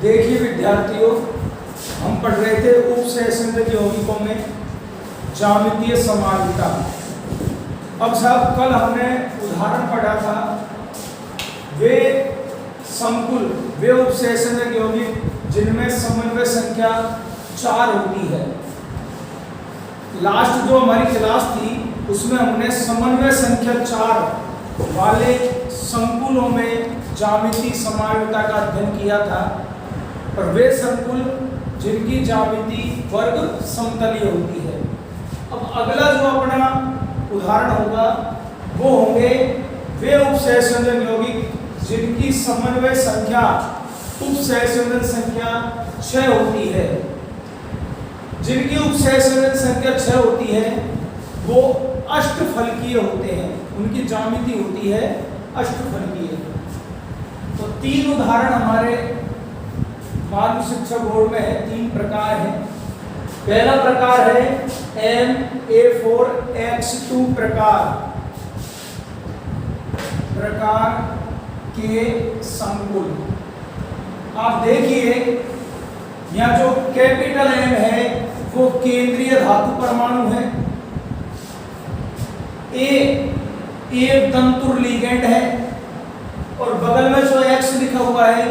देखिए विद्यार्थियों, हम पढ़ रहे थे उपसंयोजक यौगिकों में ज्यामितीय समानता। अब साहब कल हमने उदाहरण पढ़ा था वे संकुल, वे उपसंयोजक यौगिक जिनमें समन्वय संख्या 4 होती है। लास्ट जो हमारी क्लास थी उसमें हमने समन्वय संख्या 4 वाले संकुलों में ज्यामितीय समानता का अध्ययन किया था, और वे संकुल जिनकी ज्यामिति वर्ग समतलीय होती है। अब अगला जो अपना उदाहरण होगा वो होंगे वे उपसंयोजक यौगिक जिनकी समन्वय संख्या उपसंयोजक संख्या 6 होती है। जिनकी उपसंयोजक संख्या 6 होती है वो अष्टफलकीय होते हैं, उनकी ज्यामिति होती है अष्टफलकीय। तो 3 उदाहरण हमारे माध्यमिक शिक्षा बोर्ड में है, 3 प्रकार हैं। पहला प्रकार है MA4X2 प्रकार के संकुल। आप देखिए यहाँ जो कैपिटल M है वो केंद्रीय धातु परमाणु है, A एक तंतुर लिगेंड है, और बगल में जो X लिखा हुआ है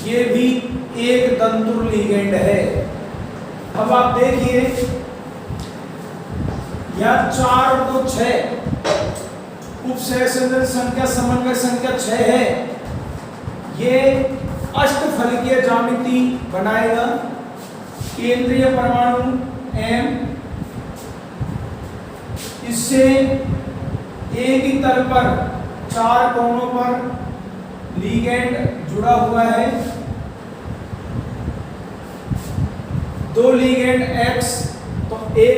ये भी एक तंतुर लिगेंड है। अब आप देखिए यहाँ 4 और 2 6, उपसंयोजक संख्या समन्वय संख्या 6 है। ये अष्टफलकीय ज्यामिति बनाएगा। केंद्रीय परमाणु M, इससे एक ही तल पर 4 कोणों पर लिगेंड जुड़ा हुआ है। 2 लिगेंड X, तो एक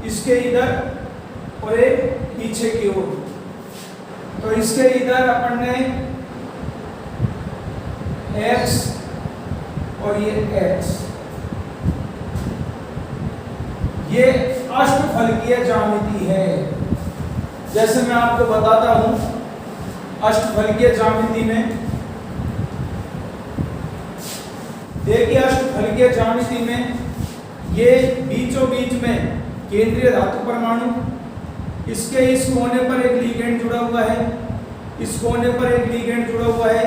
इसके इधर और एक पीछे की ओर। तो इसके इधर अपन ने X और ये X, ये अष्टफलकीय ज्यामिति है। जैसे मैं आपको बताता हूं, अष्टफलकीय ज्यामिति में देखिए, अष्टफलकीय ज्यामिति में ये बीचों बीच में केंद्रीय धातु परमाणु, इसके इस कोने पर एक लिगेंड जुड़ा हुआ है, इस कोने पर एक लिगेंड जुड़ा हुआ है,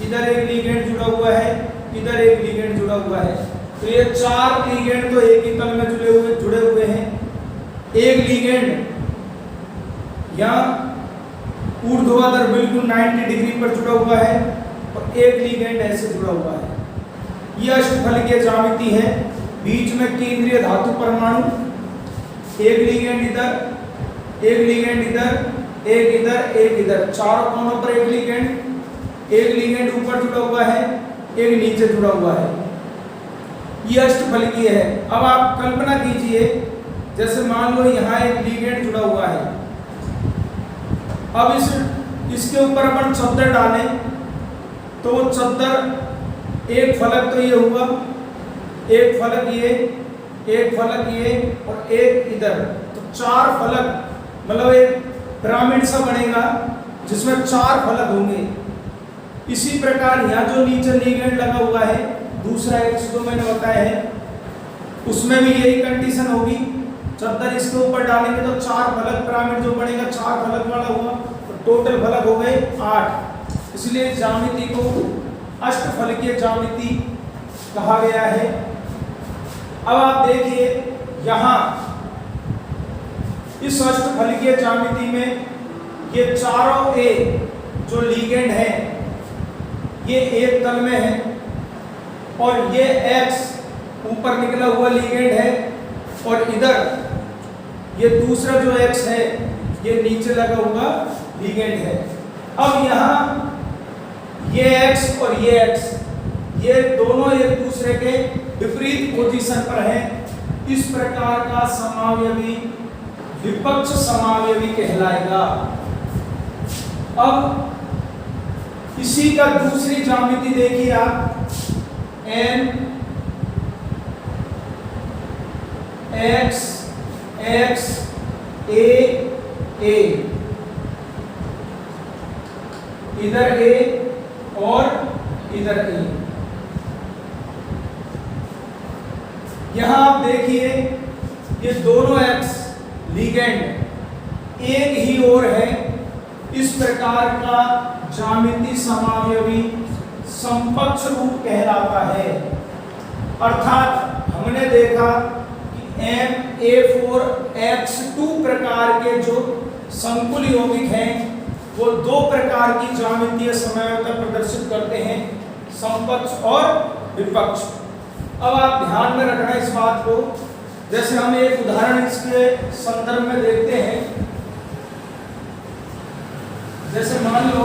इधर एक लिगेंड जुड़ा हुआ है, इधर एक लिगेंड जुड़ा हुआ है। तो ये 4 लिगेंड तो एक ही तल में जुड़े हुए हैं। एक लिगेंड यहाँ ऊर्ध्वाधर बिल्कुल 90 डिग्री पर जुड़ा हुआ है, और एक लिगेंड ऐसे जुड़ा हुआ है। यह अष्टफलकीय ज्यामिति है। बीच में केंद्रीय धातु परमाणु, एक लिगेंड इधर, एक लिगेंड इधर, एक इधर, एक इधर, चारों कोनों पर एक लिगेंड ऊपर जुड़ा हुआ है, एक नीचे जुड़ा हुआ है। यह अष्टफलकीय है। अब आप कल्पना कीजिए, जैसे मान लो यहाँ एक लिगेंड जुड़ा हुआ है। अब इसके ऊपर अपन चद्दर डालें तो वो चद्दर, एक फलक तो ये हुआ, एक फलक ये, एक फलक ये, और एक इधर, तो 4 फलक, मतलब एक पिरामिड सा बनेगा जिसमें 4 फलक होंगे। इसी प्रकार यहाँ जो नीचे लिगेंड लगा हुआ है, दूसरा X जो मैंने बताया है, उसमें भी यही कंडीशन होगी। चद्दर इसके ऊपर डालेंगे तो 4 फलक, पिरामिड जो बनेगा 4 फलक वाला हुआ, तो टोटल फलक हो गए 8। इसलिए ज्यामिति को अष्टफलकीय ज्यामिति कहा गया है। अब आप देखिए यहाँ इस अष्टफलकीय ज्यामिति में ये चारों A जो लिगेंड है ये एक तल में है, और ये X ऊपर निकला हुआ लिगेंड है, और इधर ये दूसरा जो X है ये नीचे लगा हुआ लिगेंड है। अब यहाँ ये X और ये X, ये दोनों एक दूसरे के विपरीत पोजीशन पर हैं। इस प्रकार का समावयवी विपक्ष समावयवी कहलाएगा। अब इसी का दूसरी ज्यामिति देखिए आप, N X X A A, इधर A और इधर A। यहां आप देखिए ये दोनों एक्स लिगेंड एक ही ओर है, इस प्रकार का ज्यामितीय समावयवी समकक्ष रूप कहलाता है। अर्थात हमने देखा कि MA4X2 प्रकार के जो संकुल यौगिक हैं वो दो प्रकार की ज्यामितीय समवयवता प्रदर्शित करते हैं, समकक्ष और विपक्ष। अब आप ध्यान में रखना इस बात को, जैसे हम एक उदाहरण इसके संदर्भ में देखते हैं। जैसे मान लो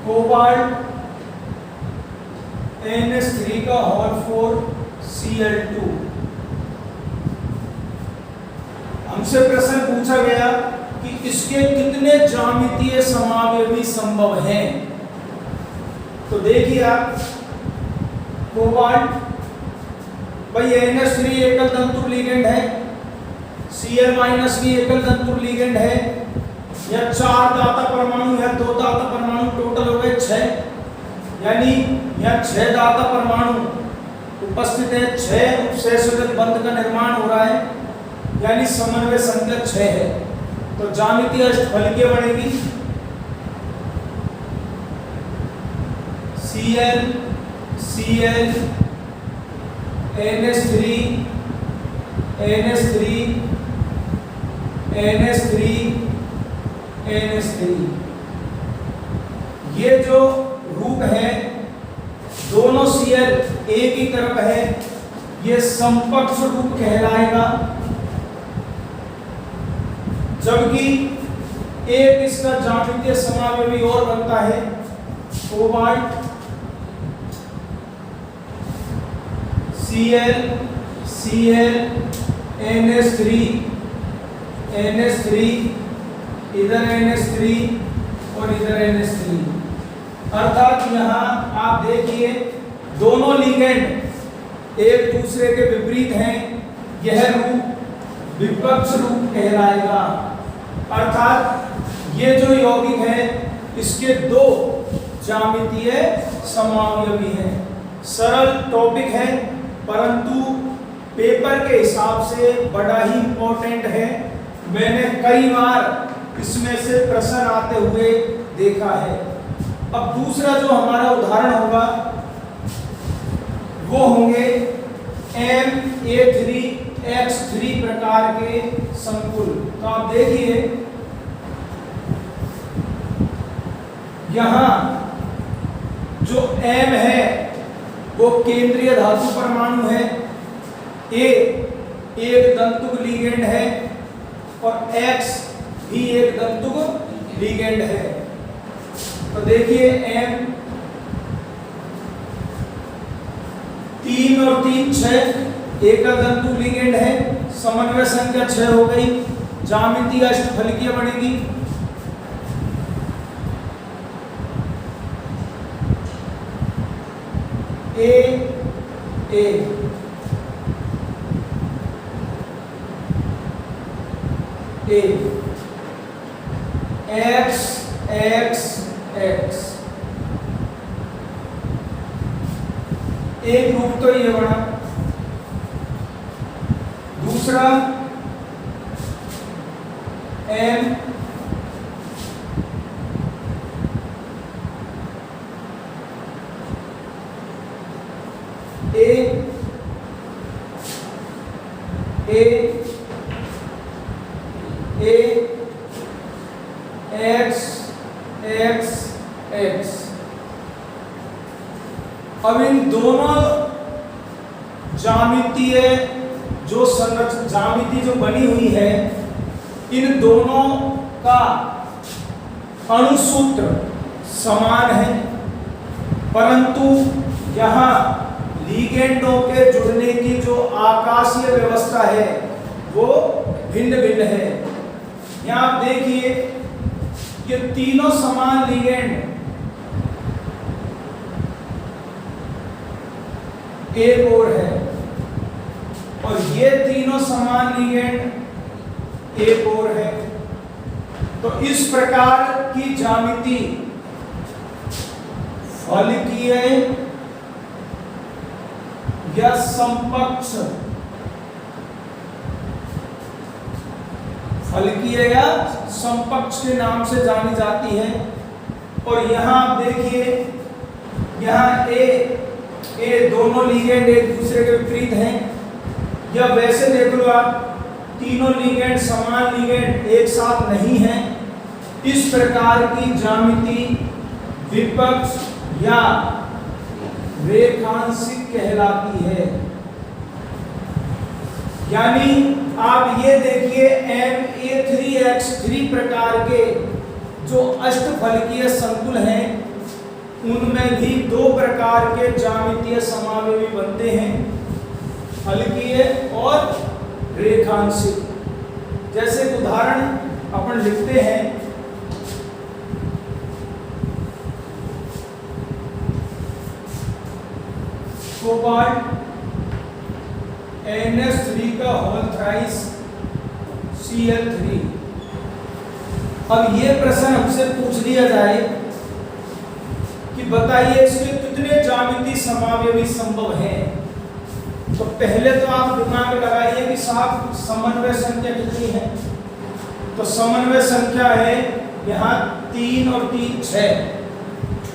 कोबाल्ट NH3 का होल 4 Cl2। हमसे प्रश्न पूछा गया कि इसके कितने ज्यामितीय समावयवी संभव हैं। तो देखिए आप, कोबाल्ट भाई NH3 एकल तंतु लिगेंड है, Cl- भी एकल तंतु लिगेंड है, या 4 दाता परमाणु या 2 दाता परमाणु, टोटल हो गए 6, यानी यहाँ 6 दाता परमाणु उपस्थित है, 6 उपसहसंयोजक बंध का निर्माण हो रहा है, यानी समन्वय संख्या 6 है। तो ज्यामितीय अष्टफलकीय बनेगी Cl Cl NH3 NH3 NH3 NH3। ये जो रूप है दोनों Cl एक ही तरफ है, ये समकक्ष रूप कहलाएगा। जबकि एक इसका ज्यामितीय समावयवी और बनता है cobalt Cl Cl NH3 NH3, इधर NH3 और इधर NH3। अर्थात यहाँ आप देखिए दोनों लिगेंड एक दूसरे के विपरीत हैं, यह रूप विपक्ष रूप कहलाएगा। अर्थात ये जो यौगिक है इसके दो ज्यामितीय समावयवी हैं। सरल टॉपिक है परंतु पेपर के हिसाब से बड़ा ही इंपॉर्टेंट है। मैंने कई बार इसमें से प्रश्न आते हुए देखा है। अब दूसरा जो हमारा उदाहरण होगा वो होंगे Ma3X3 प्रकार के संकुल। तो आप देखिए यहां जो M है वो केंद्रीय धातु परमाणु है, A एक दंतुक लिगेंड है और X भी एक दंतुक लिगेंड है। तो देखिए M 3 और 3 6 एकल तंतु लिगेंड है, समन्वय संख्या 6 हो गई, ज्यामितीय अष्टफलकीय बनेगी। A A A X X X। एक रूप तो ये बना। दूसरा M A A A X X X। अब इन दोनों ज्यामितीय जो संरचना ज्यामिति जो बनी हुई है इन दोनों का अणुसूत्र समान है, परंतु यहाँ लिगेंडों के जुड़ने की जो आकाशीय व्यवस्था है वो भिन्न भिन्न है। यहाँ आप देखिए ये तीनों समान लिगेंड एक और है और ये तीनों समान लिगेंड एक और है। तो इस प्रकार की ज्यामिति फलकीय या समकक्ष, फलकीय या समकक्ष के नाम से जानी जाती है। और यहाँ आप देखिए, यहाँ ए दोनों लिगेंड एक दूसरे के विपरीत हैं, या वैसे देख लो आप, तीनों लिगेंड समान लिगेंड एक साथ नहीं हैं। इस प्रकार की ज्यामिति विपक्ष या रेखांशिक कहलाती है। यानी आप ये देखिए, Ma3X3 प्रकार के जो अष्टफलकीय संकुल हैं, उनमें भी दो प्रकार के ज्यामितीय समावयवी बनते हैं, फलकीय और रेखांशिक। जैसे उदाहरण अपन लिखते हैं, कोबाल्ट NH3 का होल थ्राइस Cl3। अब ये प्रश्न हमसे पूछ लिया जाए कि बताइए इसके कितने ज्यामितीय समावयवी संभव हैं, तो पहले तो आप दिमाग लगाइए कि साहब समन्वय संख्या कितनी है। तो समन्वय संख्या है यहाँ 3 और 3 6,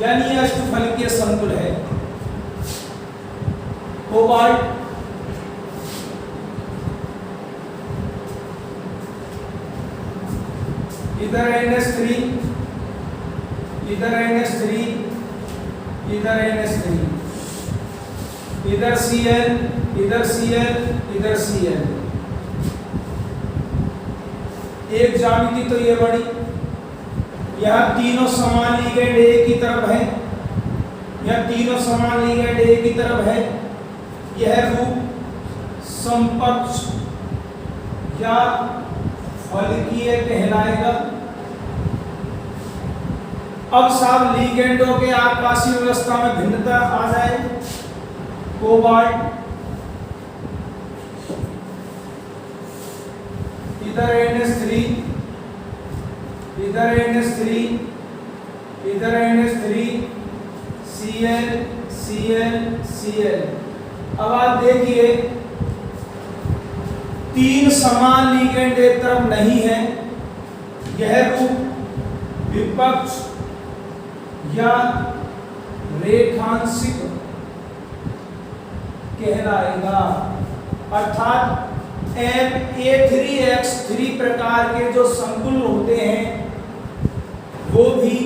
यानी ये अष्टफलकीय संकुल है। कोबाल्ट इधर NH3, इधर NH3, इधर NH3, इधर Cl, इधर Cl, इधर Cl। एक ज्यामिति तो ये बड़ी, यहाँ तीनों समान लिगेंड एक ही तरफ है, यहाँ तीनों समान लिगेंड एक ही तरफ है। यह रूप समकक्ष या फलकीय कहलाएगा। अब साहब लिगेंडों के आकाशीय व्यवस्था में भिन्नता आ जाए। कोबाल्ट इधर NH3, इधर NH3, इधर NH3, Cl, Cl, Cl। अब आप देखिए, तीन समान लिगेंड एक तरफ नहीं है, यह रूप विपक्ष या रेखांशिक कहलाएगा। अर्थात Ma3X3 प्रकार के जो संकुल होते हैं, वो भी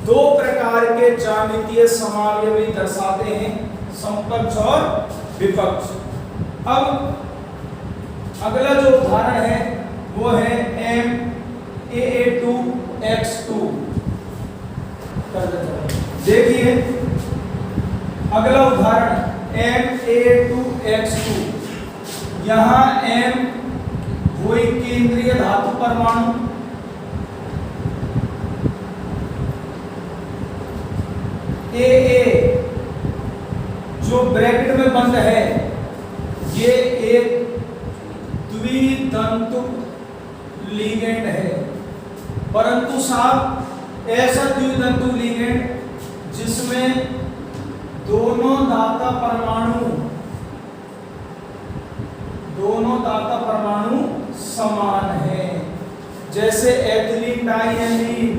दो प्रकार के ज्यामितीय समावयवी दर्शाते हैं, समकक्ष और विपक्ष। अब अगला जो उदाहरण है वो है Ma2X2। देखिए अगला उदाहरण Ma2X2। यहाँ M वो एक केंद्रीय धातु परमाणु, AA जो ब्रैकेट में बंद है, ये एक द्वितंतु लिगेंड है। परंतु साहब ऐसा द्वितंतु लिगेंड जिसमें दोनों दाता परमाणु समान है, जैसे एथिलीन डाइएमीन।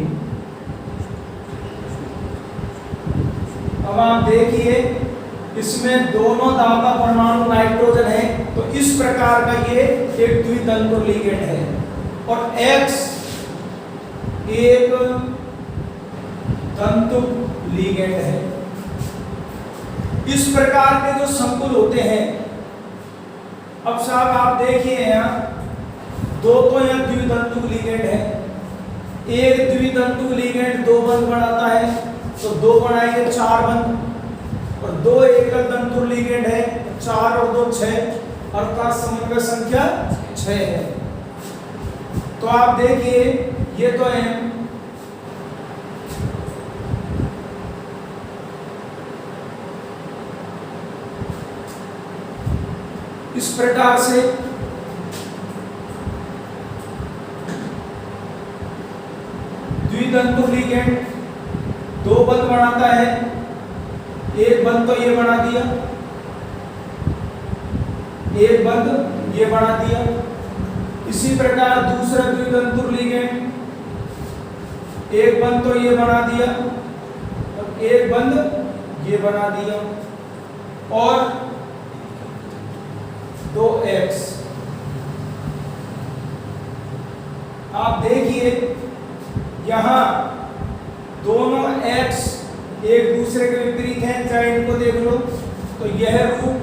अब आप देखिए, इसमें दोनों दाता परमाणु नाइट्रोजन है, तो इस प्रकार का ये एक द्वितंतु लिगेंड है। और X एक तंतु लिगेंड है। इस प्रकार के जो संकुल होते हैं, अब साहब आप देखिए यहाँ दो तो यहाँ द्वितंतु लिगेंड है, एक द्वितंतु लिगेंड दो बंध बनाता है, तो दो बनाएंगे 4 बंध, और दो एकल तंतु लिगेंड है, 4 और 2 6, अर्थात समन्वय संख्या 6 है। तो आप देखिए ये तो M, इस प्रकार से द्वितंतु लिगेंड दो बंध बनाता है, एक बंध तो ये बना दिया, एक बंध ये बना दिया। इसी प्रकार दूसरा द्वितंतुर लिगेंड, एक बंध तो ये बना दिया और एक बंध ये बना दिया, और 2x। आप देखिए यहां दोनों x एक दूसरे के विपरीत हैं, चाहे इनको देख लो, तो यह रूप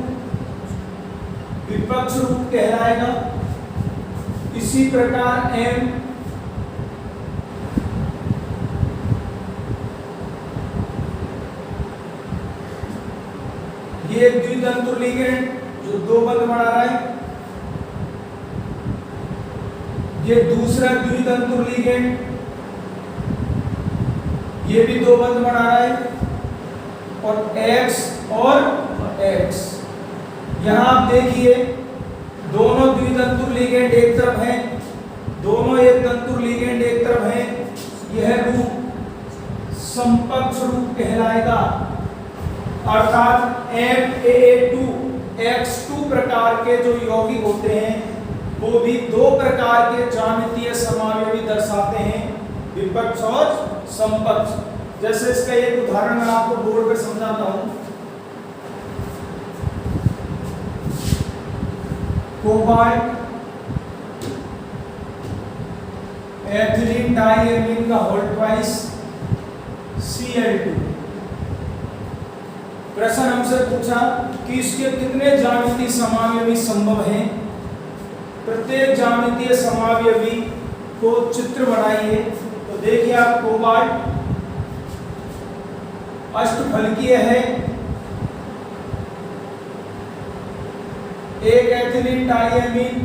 विपक्ष रूप कहलाएगा। इसी प्रकार m ये द्वितंतुर लिगेंड जो दो बंध बना रहा है, ये दूसरा द्वितंतुर लिगेंड ये भी दो बंध बना रहा है, और x और x। यहां आप देखिए दोनों द्वितंतुर लिगेंड एक तरफ हैं, दोनों एक तंतुर लिगेंड एक तरफ हैं। यह रूप समकक्ष रूप कहलाएगा, अर्थात MAA2X2 प्रकार के जो यौगिक होते हैं वो भी दो प्रकार के ज्यामितीय समावयवी दर्शाते हैं, विपक्ष और समकक्ष। जैसे इसका एक उदाहरण मैं आपको बोर्ड पे समझाता हूं। कोबाल्ट एथिलीन डाइएमीन का होल ट्वाइस Cl2। प्रश्न हमसे पूछा कि इसके कितने ज्यामितीय समावयवी संभव हैं। प्रत्येक ज्यामितीय समावयवी को चित्र बनाइए। तो देखिए आप कोबाल्ट अष्टफलकीय है, एक एथिलीन डाइएमीन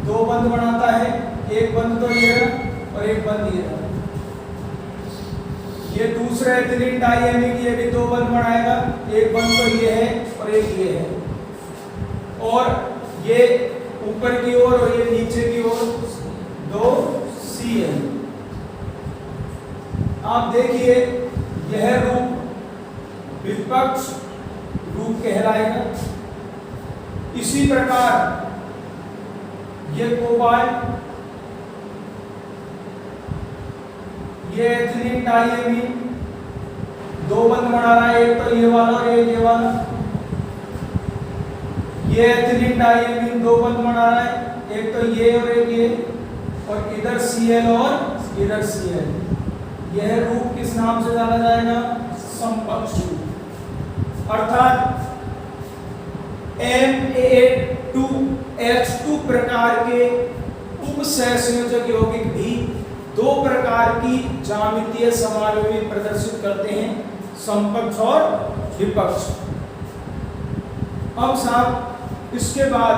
दो बंध बनाता है, एक बंध तो ये रहा और एक बंध ये रहा। ये दूसरा एथिलीन डाइएमीन ये भी दो बंध बनाएगा, एक बंध तो ये है और एक ये है, और ये ऊपर की ओर और ये नीचे की ओर दो Cl। आप देखिए यह रूप विपक्ष रूप कहलाएगा। इसी प्रकार ये कोबाल्ट ये एथिलीन डाइएमीन दो बंध बना रहा है, एक तो ये वाला और एक ये वाला। ये एथिलीन डाइएमीन दो बंध बना रहा है, एक तो ये और एक ये, और इधर Cl और इधर Cl। यह रूप किस नाम से जाना जाएगा? समकक्ष रूप। अर्थात MAA2X2 प्रकार के उपसहसंयोजक यौगिक भी दो प्रकार की ज्यामितीय समावयवी प्रदर्शित करते हैं, समकक्ष और विपक्ष। अब साहब इसके बाद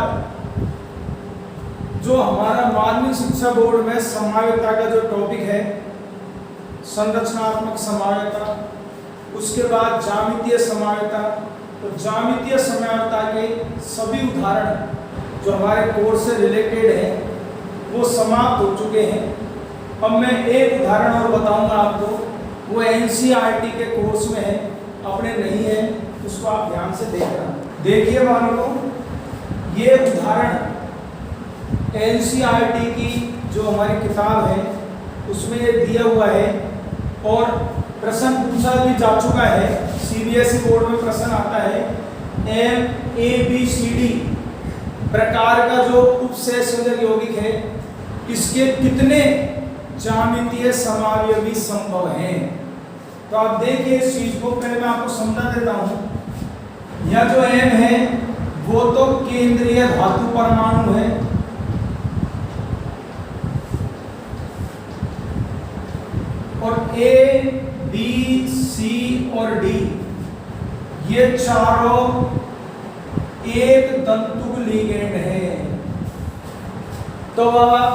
जो हमारा माध्यमिक शिक्षा बोर्ड में समावयवता का जो टॉपिक है, संरचनात्मक समावयवता, उसके बाद ज्यामितीय समावयवता। तो ज्यामितीय समावयवता के सभी उदाहरण जो हमारे कोर्स से रिलेटेड है वो समाप्त हो चुके हैं। अब मैं एक उदाहरण और बताऊंगा आपको, वो NCERT के कोर्स में है, अपने नहीं है, उसको आप ध्यान से देखना। देखिए बालकों, ये उदाहरण NCERT की जो हमारी किताब है उसमें ये दिया हुआ है, और प्रश्न पूछा भी जा चुका है। CBSE बोर्ड में प्रश्न आता है MABCD प्रकार का जो उपसहसंयोजक यौगिक है, इसके कितने ज्यामितीय समावयवी संभव हैं। तो आप देखिए इस चीज को पहले मैं आपको समझा देता हूं। यह जो M है वो तो केंद्रीय धातु परमाणु है, और A, B, C और D ये चारों एक तंतु लिगेंड है। तो आप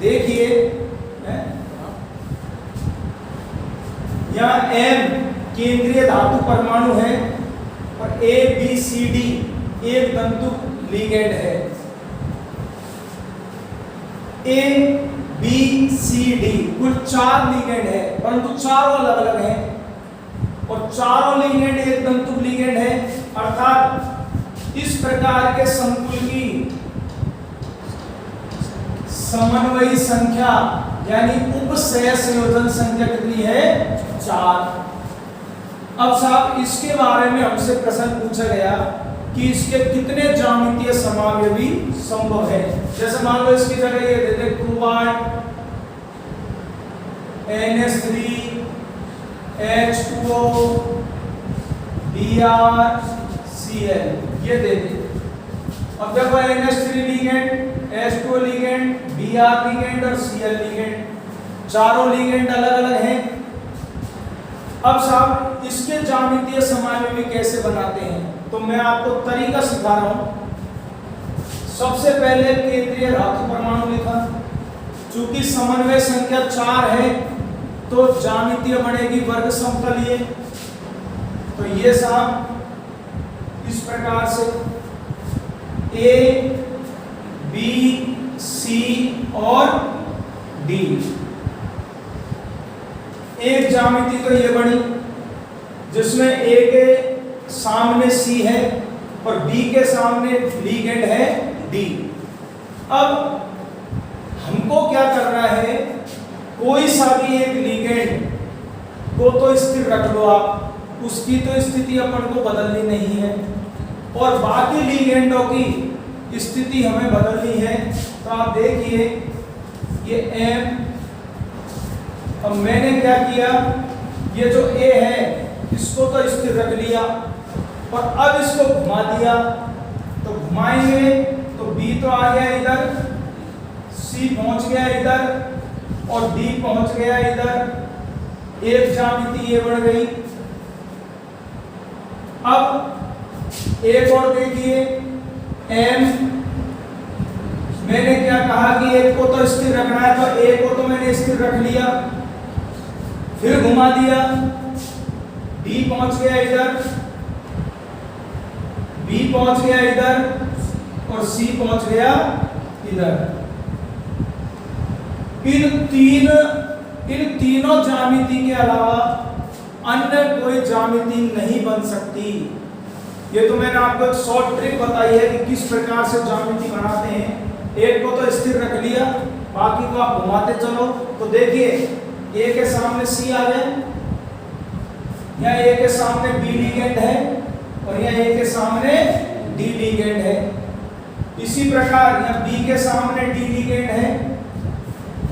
देखिए यहाँ M केंद्रीय धातु परमाणु है और A, B, C, D एक तंतु लिगेंड है। A, B, C, D कुल चार लिगेंड है, परंतु चारों अलग अलग हैं। और चारों लिगेंड एक तंतु लिगेंड है, अर्थात इस प्रकार के संकुल की समन्वयी संख्या यानी उपसह संयोजन संख्या कितनी है? 4। अब साहब इसके बारे में हमसे प्रश्न पूछा गया कि इसके कितने ज्यामितीय समावयवी संभव है। जैसे मान लो इसकी जगह ये दे दे क्लोराइड NH3 H2O BrCl ये दे दे। अब देखो NH3 ligand, H2O ligand, Br ligand और Cl लिगेंड, चारों लिगेंड अलग अलग हैं। अब साहब इसके ज्यामितीय समावयवी कैसे बनाते हैं, तो मैं आपको तरीका सिखा रहा हूं। सबसे पहले केंद्रीय धातु परमाणु लिखा, चूंकि समन्वय संख्या 4 है तो ज्यामितीय बनेगी वर्ग समतलीय। तो ये साहब इस प्रकार से A B C और D। एक ज्यामिति तो ये बनी जिसमें A के सामने C है और B के सामने लिगेंड है D। अब हमको क्या करना है, कोई सा भी एक लिगेंड को तो स्थिर रख लो आप, उसकी तो स्थिति अपन को बदलनी नहीं है और बाकी लिगेंडों की स्थिति हमें बदलनी है। तो आप देखिए ये M, अब मैंने क्या किया, ये जो A है इसको तो स्थिर रख लिया और अब इसको घुमा दिया, तो घुमाएंगे तो B तो आ गया इधर, C पहुंच गया इधर और D पहुंच गया इधर। एक ज्यामिति ये बढ़ गई। अब एक और देखिए M, मैंने क्या कहा कि एक को तो स्थिर रखना है, तो एक को तो मैंने स्थिर रख लिया, फिर घुमा दिया, D पहुंच गया इधर, B पहुंच गया इधर और C पहुंच गया इधर। इन तीनों ज्यामिति के अलावा अन्य कोई ज्यामिति नहीं बन सकती। ये तो मैंने आपको एक शॉर्ट ट्रिक बताई है कि किस प्रकार से ज्यामिति बनाते हैं। एक को तो स्थिर रख लिया, बाकी को आप घुमाते चलो। तो देखिए A के सामने C आ गए, यहाँ A के सामने B लिगेंड है और यहाँ A के सामने D लिगेंड है। इसी प्रकार यहाँ B के सामने D लिगेंड है,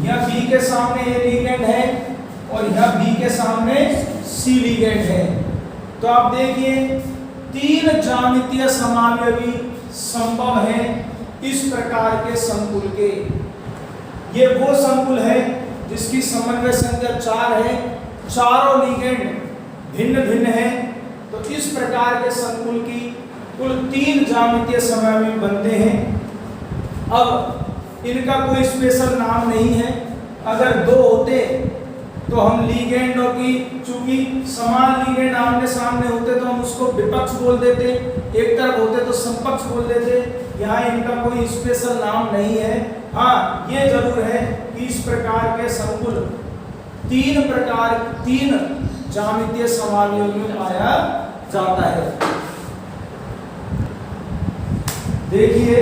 यहाँ B के सामने A लिगेंड है और यहाँ B के सामने C लिगेंड है। तो आप देखिए 3 ज्यामितीय समावयवी संभव है इस प्रकार के संकुल के। ये वो संकुल है जिसकी समन्वय संख्या 4 है, चारों लिगेंड भिन्न भिन्न है। तो इस प्रकार के संकुल की कुल 3 ज्यामितीय समावयवी बनते हैं। अब इनका कोई स्पेशल नाम नहीं है। अगर 2 होते तो हम लिगेंडों की, चूंकि समान लिगेंड आमने सामने होते तो हम उसको विपक्ष बोल देते, एक तरफ होते तो समपक्ष बोल देते। यहाँ इनका कोई स्पेशल नाम नहीं है। हाँ, ये जरूर है कि इस प्रकार के संकुल 3 ज्यामितीय समावयव में पाया जाता है। देखिए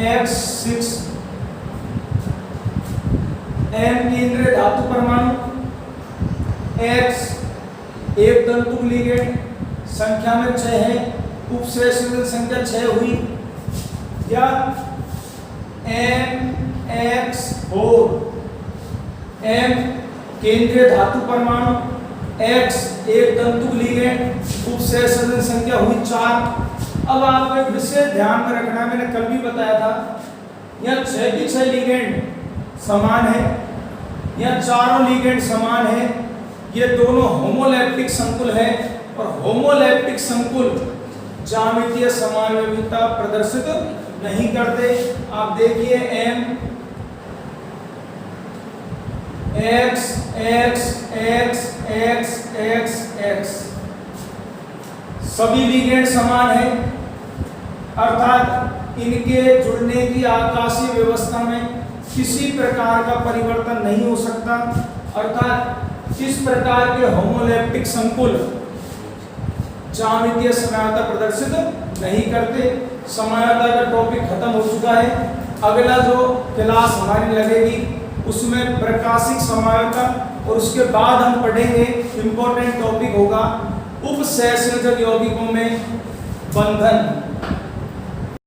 MX6 M केंद्रीय धातु परमाणु, X एक तंतु लिगेंड, संख्या में 6 है, उपसह संख्या 6 हुई। या MX4 M केंद्रीय धातु परमाणु, X एक तंतु लिगेंड, उपसह संख्या हुई 4। अब आपको एक विशेष ध्यान में रखना, मैंने कल भी बताया था, यहाँ 6 की 6 लिगेंड समान है, यहाँ चारों लिगेंड समान है। ये दोनों होमोलैप्टिक संकुल है और होमोलैप्टिक संकुल ज्यामितीय समावयविता प्रदर्शित नहीं करते। आप देखिए M X X X X X X सभी लिगेंड समान है, अर्थात इनके जुड़ने की आकाशीय व्यवस्था में किसी प्रकार का परिवर्तन नहीं हो सकता, अर्थात इस प्रकार के होमोलैप्टिक संकुल ज्यामितीय समयावता प्रदर्शित नहीं करते। समयावता का टॉपिक खत्म हो चुका है। अगला जो क्लास हमारी लगेगी उसमें प्रकाशिक समयावता, और उसके बाद हम पढ़ेंगे इम्पोर्टेंट टॉपिक होगा उपसहसंयोजक यौगिकों में बंधन।